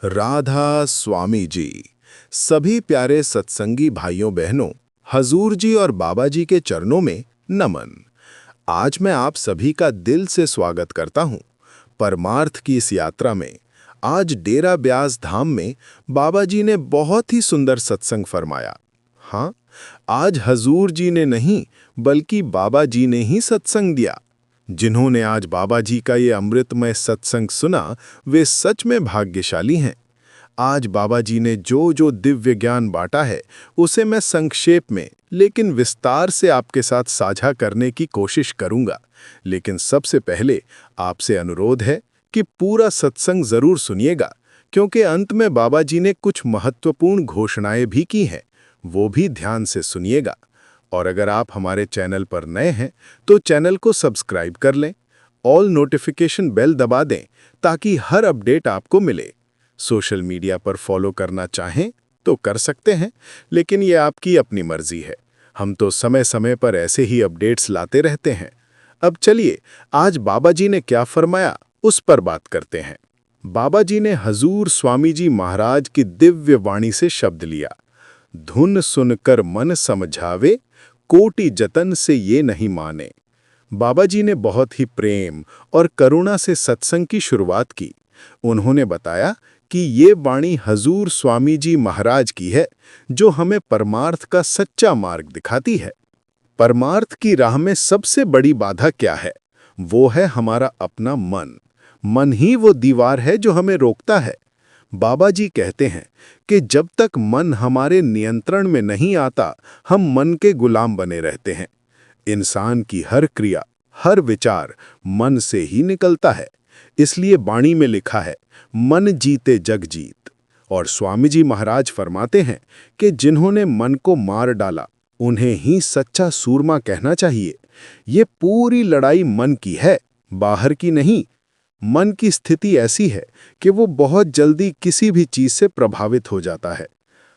राधा स्वामी जी, सभी प्यारे सत्संगी भाइयों बहनों, हजूर जी और बाबा जी के चरणों में नमन। आज मैं आप सभी का दिल से स्वागत करता हूं। परमार्थ की इस यात्रा में आज डेरा ब्यास धाम में बाबा जी ने बहुत ही सुंदर सत्संग फरमाया। हाँ, आज हजूर जी ने नहीं बल्कि बाबा जी ने ही सत्संग दिया। जिन्होंने आज बाबा जी का ये अमृतमय सत्संग सुना, वे सच में भाग्यशाली हैं। आज बाबा जी ने जो जो दिव्य ज्ञान बांटा है, उसे मैं संक्षेप में लेकिन विस्तार से आपके साथ साझा करने की कोशिश करूंगा। लेकिन सबसे पहले आपसे अनुरोध है कि पूरा सत्संग जरूर सुनिएगा, क्योंकि अंत में बाबा जी ने कुछ महत्वपूर्ण घोषणाएं भी की हैं। वो भी ध्यान से सुनिएगा। और अगर आप हमारे चैनल पर नए हैं तो चैनल को सब्सक्राइब कर लें, ऑल नोटिफिकेशन बेल दबा दें ताकि हर अपडेट आपको मिले। सोशल मीडिया पर फॉलो करना चाहें तो कर सकते हैं, लेकिन ये आपकी अपनी मर्जी है। हम तो समय समय पर ऐसे ही अपडेट्स लाते रहते हैं। अब चलिए, आज बाबा जी ने क्या फरमाया उस पर बात करते हैं। बाबा जी ने हजूर स्वामी जी महाराज की दिव्य वाणी से शब्द लिया, धुन सुनकर मन समझावे, कोटि जतन से ये नहीं माने। बाबा जी ने बहुत ही प्रेम और करुणा से सत्संग की शुरुआत की। उन्होंने बताया कि ये वाणी हजूर स्वामी जी महाराज की है, जो हमें परमार्थ का सच्चा मार्ग दिखाती है। परमार्थ की राह में सबसे बड़ी बाधा क्या है? वो है हमारा अपना मन। मन ही वो दीवार है जो हमें रोकता है। बाबा जी कहते हैं कि जब तक मन हमारे नियंत्रण में नहीं आता, हम मन के गुलाम बने रहते हैं। इंसान की हर क्रिया, हर विचार मन से ही निकलता है। इसलिए वाणी में लिखा है, मन जीते जग जीत। और स्वामी जी महाराज फरमाते हैं कि जिन्होंने मन को मार डाला, उन्हें ही सच्चा सूरमा कहना चाहिए। ये पूरी लड़ाई मन की है, बाहर की नहीं। मन की स्थिति ऐसी है कि वो बहुत जल्दी किसी भी चीज से प्रभावित हो जाता है।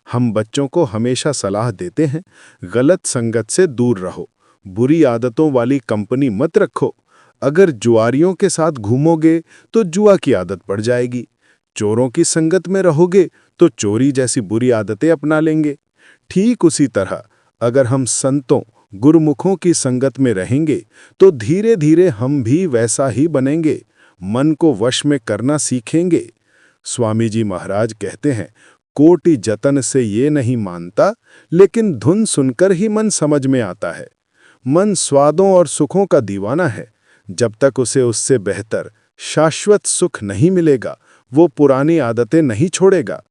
हम बच्चों को हमेशा सलाह देते हैं, गलत संगत से दूर रहो, बुरी आदतों वाली कंपनी मत रखो। अगर जुआरियों के साथ घूमोगे तो जुआ की आदत पड़ जाएगी। चोरों की संगत में रहोगे तो चोरी जैसी बुरी आदतें अपना लेंगे। ठीक उसी तरह अगर हम संतों, गुरुमुखों की संगत में रहेंगे तो धीरे धीरे हम भी वैसा ही बनेंगे, मन को वश में करना सीखेंगे। स्वामी जी महाराज कहते हैं, कोटि जतन से ये नहीं मानता, लेकिन धुन सुनकर ही मन समझ में आता है। मन स्वादों और सुखों का दीवाना है। जब तक उसे उससे बेहतर शाश्वत सुख नहीं मिलेगा, वो पुरानी आदतें नहीं छोड़ेगा।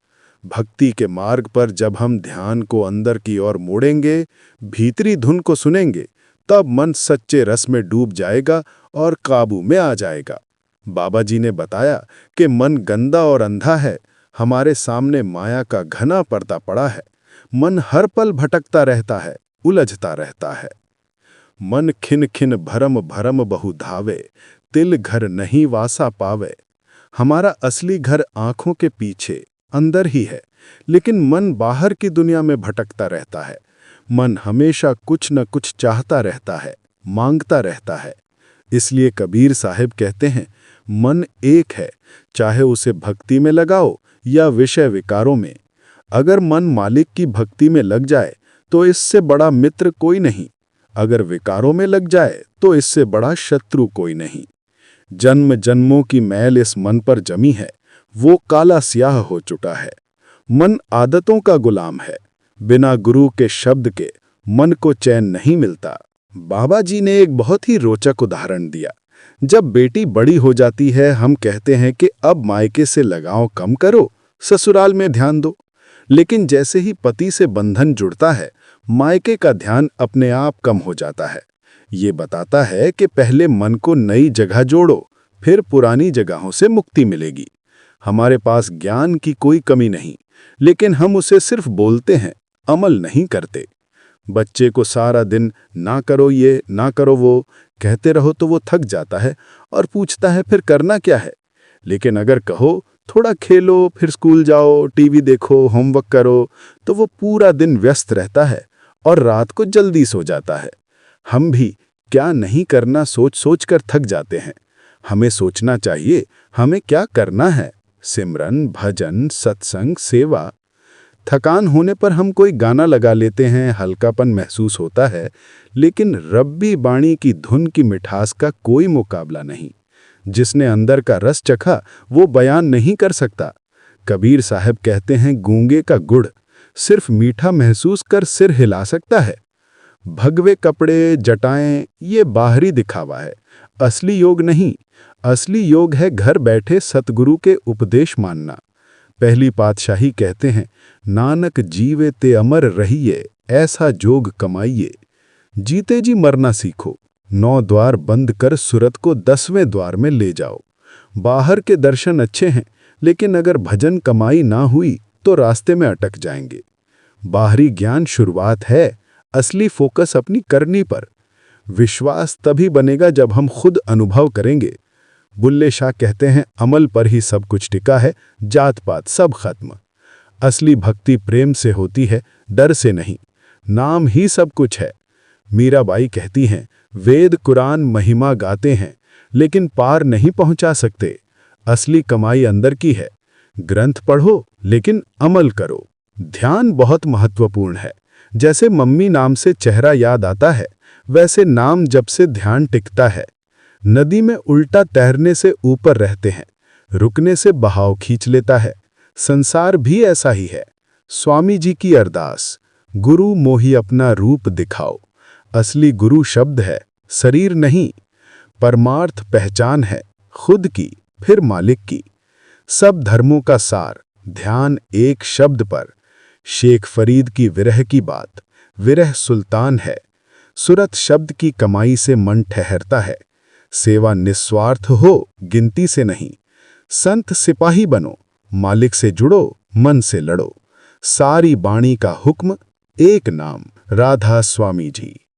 भक्ति के मार्ग पर जब हम ध्यान को अंदर की ओर मोड़ेंगे, भीतरी धुन को सुनेंगे, तब मन सच्चे रस में डूब जाएगा और काबू में आ जाएगा। बाबा जी ने बताया कि मन गंदा और अंधा है। हमारे सामने माया का घना पर्दा पड़ा है। मन हर पल भटकता रहता है, उलझता रहता है। मन खिन खिन भरम भरम बहु धावे, तिल घर नहीं वासा पावे। हमारा असली घर आंखों के पीछे अंदर ही है, लेकिन मन बाहर की दुनिया में भटकता रहता है। मन हमेशा कुछ न कुछ चाहता रहता है, मांगता रहता है। इसलिए कबीर साहिब कहते हैं, मन एक है, चाहे उसे भक्ति में लगाओ या विषय विकारों में। अगर मन मालिक की भक्ति में लग जाए तो इससे बड़ा मित्र कोई नहीं। अगर विकारों में लग जाए तो इससे बड़ा शत्रु कोई नहीं। जन्म जन्मों की मैल इस मन पर जमी है, वो काला स्याह हो चुका है। मन आदतों का गुलाम है। बिना गुरु के शब्द के मन को चैन नहीं मिलता। बाबा जी ने एक बहुत ही रोचक उदाहरण दिया। जब बेटी बड़ी हो जाती है, हम कहते हैं कि अब मायके से लगाव कम करो, ससुराल में ध्यान दो। लेकिन जैसे ही पति से बंधन जुड़ता है, मायके का ध्यान अपने आप कम हो जाता है। ये बताता है कि पहले मन को नई जगह जोड़ो, फिर पुरानी जगहों से मुक्ति मिलेगी। हमारे पास ज्ञान की कोई कमी नहीं, लेकिन हम उसे सिर्फ बोलते हैं, अमल नहीं करते। बच्चे को सारा दिन ना करो ये, ना करो वो कहते रहो तो वो थक जाता है और पूछता है फिर करना क्या है। लेकिन अगर कहो थोड़ा खेलो, फिर स्कूल जाओ, टीवी देखो, होमवर्क करो, तो वो पूरा दिन व्यस्त रहता है और रात को जल्दी सो जाता है। हम भी क्या नहीं करना सोच सोच कर थक जाते हैं। हमें सोचना चाहिए हमें क्या करना है, सिमरन, भजन, सत्संग, सेवा। थकान होने पर हम कोई गाना लगा लेते हैं, हल्कापन महसूस होता है, लेकिन रब्बी बाणी की धुन की मिठास का कोई मुकाबला नहीं। जिसने अंदर का रस चखा वो बयान नहीं कर सकता। कबीर साहब कहते हैं, गूंगे का गुड़ सिर्फ मीठा महसूस कर सिर हिला सकता है। भगवे कपड़े, जटाएं, ये बाहरी दिखावा है, असली योग नहीं। असली योग है घर बैठे सतगुरु के उपदेश मानना। पहली पातशाही कहते हैं, नानक जीवे ते अमर रहिए, ऐसा जोग कमाइए। जीते जी मरना सीखो, 9 द्वार बंद कर सूरत को 10वें द्वार में ले जाओ। बाहर के दर्शन अच्छे हैं, लेकिन अगर भजन कमाई ना हुई तो रास्ते में अटक जाएंगे। बाहरी ज्ञान शुरुआत है, असली फोकस अपनी करनी पर। विश्वास तभी बनेगा जब हम खुद अनुभव करेंगे। बुल्ले शाह कहते हैं, अमल पर ही सब कुछ टिका है, जात पात सब खत्म। असली भक्ति प्रेम से होती है, डर से नहीं। नाम ही सब कुछ है। मीराबाई कहती हैं, वेद कुरान महिमा गाते हैं, लेकिन पार नहीं पहुंचा सकते। असली कमाई अंदर की है। ग्रंथ पढ़ो, लेकिन अमल करो। ध्यान बहुत महत्वपूर्ण है। जैसे मम्मी नाम से चेहरा याद आता है, वैसे नाम जब से ध्यान टिकता है। नदी में उल्टा तैरने से ऊपर रहते हैं, रुकने से बहाव खींच लेता है। संसार भी ऐसा ही है। स्वामी जी की अरदास, गुरु मोहि अपना रूप दिखाओ। असली गुरु शब्द है, शरीर नहीं। परमार्थ पहचान है, खुद की फिर मालिक की। सब धर्मों का सार, ध्यान एक शब्द पर। शेख फरीद की विरह की बात, विरह सुल्तान है। सुरत शब्द की कमाई से मन ठहरता है। सेवा निस्वार्थ हो, गिनती से नहीं। संत सिपाही बनो, मालिक से जुड़ो, मन से लड़ो। सारी बाणी का हुक्म, एक नाम, राधा स्वामी जी।